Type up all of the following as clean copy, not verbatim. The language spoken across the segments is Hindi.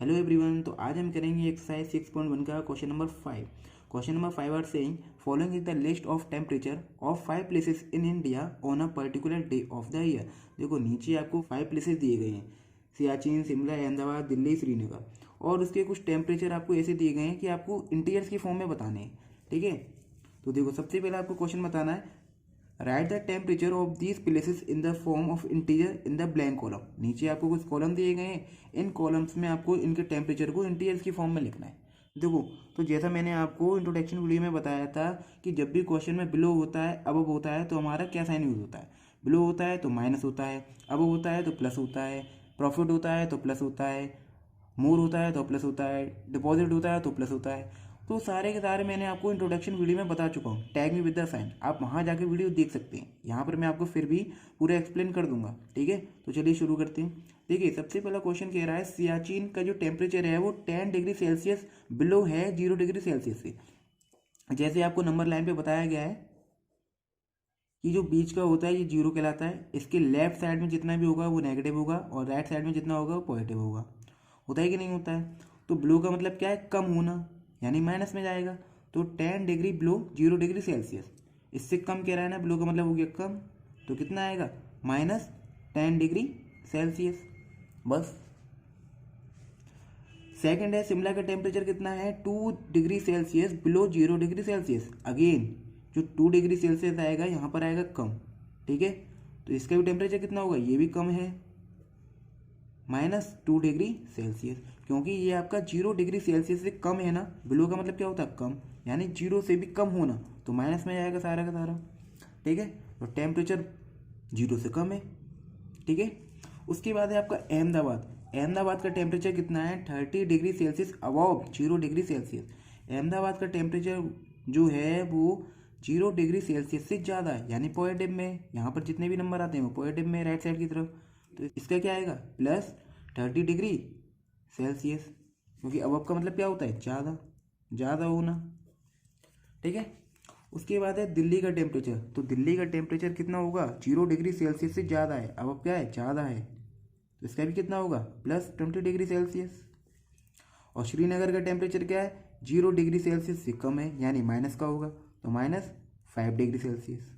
Hello everyone. तो आज हम करेंगे एक्सरसाइज 6.1 का question number 5। Question number 5 are saying following is the list of temperature of 5 places in India on a particular day of the year. देखो नीचे आपको 5 प्लेसेस दिए गए हैं, सियाचिन, शिमला, अहमदाबाद, दिल्ली, श्रीनगर, और उसके कुछ टेम्परेचर आपको ऐसे दिए गए हैं कि आपको इंटीजर्स की फॉर्म में बताने हैं। ठीक है, तो देखो सबसे पहले आपको क्वेश्चन बताना है, right the temperature of these places in the form of integer in the blank column. नीचे आपको कुछ कॉलम दिए गए हैं, इन कॉलम्स में आपको इनके टेम्परेचर को इंटीजर्स की फॉर्म में लिखना है। देखो, तो जैसा मैंने आपको इंट्रोडक्शन वीडियो में बताया था कि जब भी क्वेश्चन में बिलो होता है, अबव होता है, तो हमारा क्या साइन यूज होता है। बिलो होता है तो माइनस होता है, अबव होता है तो प्लस होता है, प्रॉफिट होता है तो प्लस होता है, मोर होता है तो प्लस होता है, डिपॉजिट होता है तो प्लस होता है। तो सारे के सारे मैंने आपको इंट्रोडक्शन वीडियो में बता चुका हूँ, tag me with the sign. आप वहाँ जाके वीडियो देख सकते हैं, यहाँ पर मैं आपको फिर भी पूरा एक्सप्लेन कर दूंगा। ठीक है, तो चलिए शुरू करते हैं। देखिए सबसे पहला क्वेश्चन कह रहा है, सियाचिन का जो टेम्परेचर है वो 10 डिग्री सेल्सियस बिलो है 0 डिग्री सेल्सियस से। जैसे आपको नंबर लाइन पे बताया गया है कि जो बीच का होता है ये 0 कहलाता है, इसके लेफ्ट साइड में जितना भी होगा वो नेगेटिव होगा और राइट साइड में जितना होगा वो पॉजिटिव होगा। होता है कि नहीं होता है। तो ब्लो का मतलब क्या है, कम होना, यानी माइनस में जाएगा। तो 10 डिग्री ब्लो 0 डिग्री सेल्सियस, इससे कम कह रहा है ना, ब्लो का मतलब हो गया कम, तो कितना आएगा, -10 डिग्री सेल्सियस। बस। सेकंड है, शिमला का टेम्परेचर कितना है, 2 degree Celsius below 0 degree Celsius. Again जो 2 डिग्री सेल्सियस आएगा यहाँ पर आएगा कम। ठीक है, तो इसका भी टेम्परेचर कितना होगा, ये भी कम है, -2 डिग्री सेल्सियस, क्योंकि ये आपका 0 डिग्री सेल्सियस से कम है ना। बिलो का मतलब क्या होता है, कम, यानी 0 से भी कम होना, तो माइनस में जाएगा सारा का सारा। ठीक है, तो टेम्परेचर 0 से कम है। ठीक है, उसके बाद है आपका अहमदाबाद। अहमदाबाद का टेम्परेचर कितना है, 30 degree Celsius above 0 degree Celsius. Ahmedabad का टेम्परेचर जो है वो 0 डिग्री सेल्सियस से ज़्यादा है, यानी पॉजिटिव में। यहाँ पर जितने भी नंबर आते हैं वो पॉजिटिव में, राइट साइड की तरफ। तो इसका क्या आएगा, +30 डिग्री सेल्सियस, क्योंकि अबव का मतलब क्या होता है, ज़्यादा, ज़्यादा होना। ठीक है, उसके बाद है दिल्ली का टेम्परेचर। तो दिल्ली का टेम्परेचर कितना होगा, 0 डिग्री सेल्सियस से ज़्यादा है, अब क्या है, ज़्यादा है, तो इसका भी कितना होगा, +20 डिग्री सेल्सियस। और श्रीनगर का टेम्परेचर क्या है, 0 डिग्री सेल्सियस से कम है, यानी माइनस का होगा, तो -5 डिग्री सेल्सियस।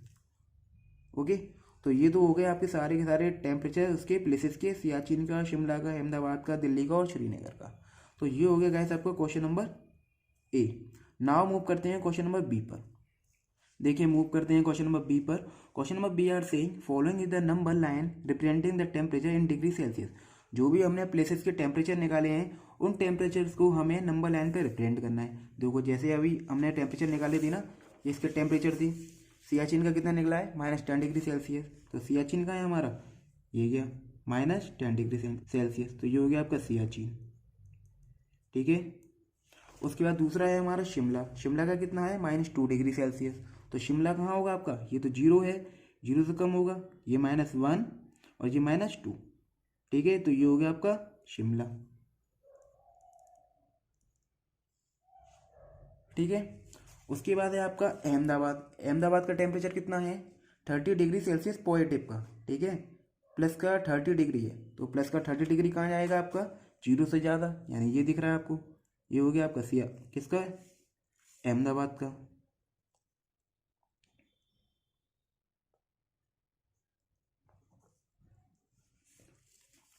ओके, तो ये तो हो गए आपके सारे के सारे टेम्परेचर उसके प्लेसेस के, सियाचिन का, शिमला का, अहमदाबाद का, दिल्ली का और श्रीनगर का। तो ये हो गया गाइस आपका question number A. Now move करते हैं क्वेश्चन नंबर बी पर। देखिए मूव करते हैं क्वेश्चन नंबर बी पर। Question number B are saying following is the number line representing the temperature in degree Celsius. जो भी हमने प्लेसेस के टेम्परेचर निकाले हैं उन टेम्परेचर्स को हमें नंबर लाइन पर रिप्रेजेंट करना है। देखो जैसे अभी हमने टेम्परेचर निकाले थी ना, इसके टेम्परेचर थी, सियाचिन का कितना निकला है, -10 डिग्री सेल्सियस। तो सियाचिन का है हमारा, ये गया -10 डिग्री सेल्सियस, तो ये हो गया आपका सियाचिन। ठीक है, उसके बाद दूसरा है हमारा शिमला। शिमला का कितना है, -2 डिग्री सेल्सियस। तो शिमला कहाँ होगा आपका, ये तो 0 है, 0 से कम होगा, ये -1 और ये -2। ठीक है, तो ये हो गया आपका शिमला। ठीक है, उसके बाद है आपका अहमदाबाद। अहमदाबाद का टेम्परेचर कितना है, 30 डिग्री सेल्सियस पॉजिटिव का। ठीक है, प्लस का 30 डिग्री है, तो प्लस का 30 डिग्री कहाँ जाएगा आपका, 0 से ज़्यादा, यानी ये दिख रहा है आपको, ये हो गया आपका सिया किसका है, अहमदाबाद का।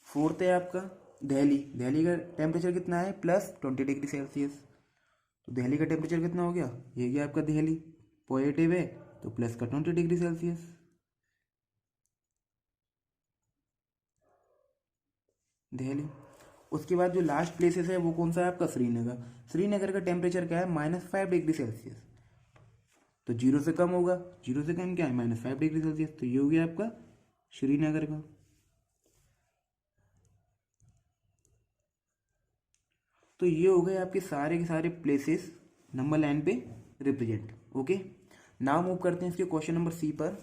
फोर्थ है आपका दिल्ली। दिल्ली का टेम्परेचर कितना है, +20 डिग्री सेल्सियस। तो दिल्ली का टेम्परेचर कितना हो गया, ये गया आपका दिल्ली, पॉजिटिव है, तो प्लस का 20 डिग्री सेल्सियस। दिल्ली। उसके बाद जो लास्ट प्लेसेस है वो कौन सा है आपका, श्रीनगर। श्रीनगर का टेम्परेचर क्या है, -5 डिग्री सेल्सियस। तो 0 से कम होगा, 0 से कम क्या है, -5 डिग्री सेल्सियस, तो ये हो गया आपका श्रीनगर का। तो ये हो गए आपके सारे के सारे प्लेसेस नंबर लाइन पे रिप्रेजेंट। ओके, नाउ मूव करते हैं इसके क्वेश्चन नंबर सी पर।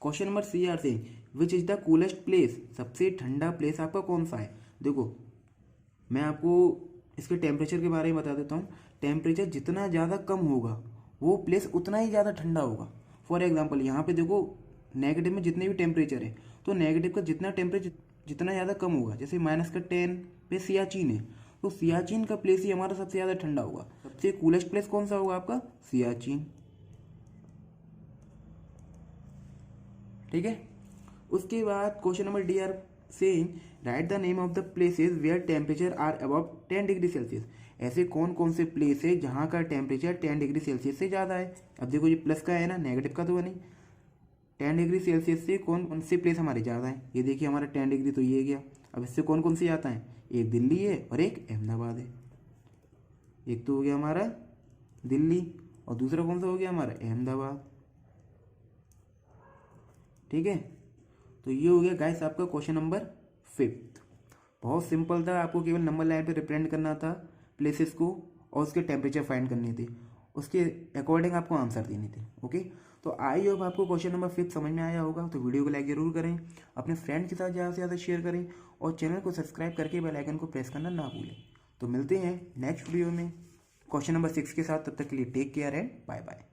क्वेश्चन नंबर सी आर से which is the coolest place, सबसे ठंडा प्लेस आपका कौन सा है। देखो मैं आपको इसके टेम्परेचर के बारे में बता देता हूँ। टेम्परेचर जितना ज़्यादा कम होगा वो प्लेस उतना ही ज़्यादा ठंडा होगा। फॉर एग्जाम्पल यहाँ पे देखो, नेगेटिव में जितने भी टेम्परेचर है, तो नेगेटिव का जितना टेम्परेचर जितना ज़्यादा कम होगा, जैसे -10, पे सियाचिन है, तो सियाचिन का प्लेस ही हमारा सबसे ज़्यादा ठंडा होगा। सबसे कूलेस्ट प्लेस कौन सा होगा आपका? सियाचिन। ठीक है। उसके बाद question number D are saying write the name of the places where temperature are above 10 degree Celsius. ऐसे कौन कौन से प्लेस है जहाँ का टेम्परेचर 10 डिग्री सेल्सियस से ज़्यादा है। अब देखो ये प्लस का है ना, नेगेटिव का तो है नहीं। 10 डिग्री सेल्सियस से कौन कौन से प्लेस हमारे ज़्यादा है, ये देखिए हमारा 10 डिग्री तो ये गया। अब इससे कौन कौन से आता है, एक दिल्ली है और एक अहमदाबाद है। एक तो हो गया हमारा दिल्ली और दूसरा कौन सा हो गया हमारा अहमदाबाद। ठीक है, तो ये हो गया गाइस आपका क्वेश्चन नंबर 5। बहुत सिंपल था, आपको केवल नंबर लाइन पे रिप्रेजेंट करना था प्लेसेस को और उसके टेम्परेचर फाइंड करने थे, उसके अकॉर्डिंग आपको आंसर देने थे। ओके, तो आई होप आपको क्वेश्चन नंबर 5 समझ में आया होगा। तो वीडियो को लाइक जरूर करें, अपने फ्रेंड के साथ ज़्यादा से ज़्यादा शेयर करें और चैनल को सब्सक्राइब करके बेल आइकन को प्रेस करना ना भूलें। तो मिलते हैं नेक्स्ट वीडियो में क्वेश्चन नंबर 6 के साथ। तब तक के लिए take care and bye bye.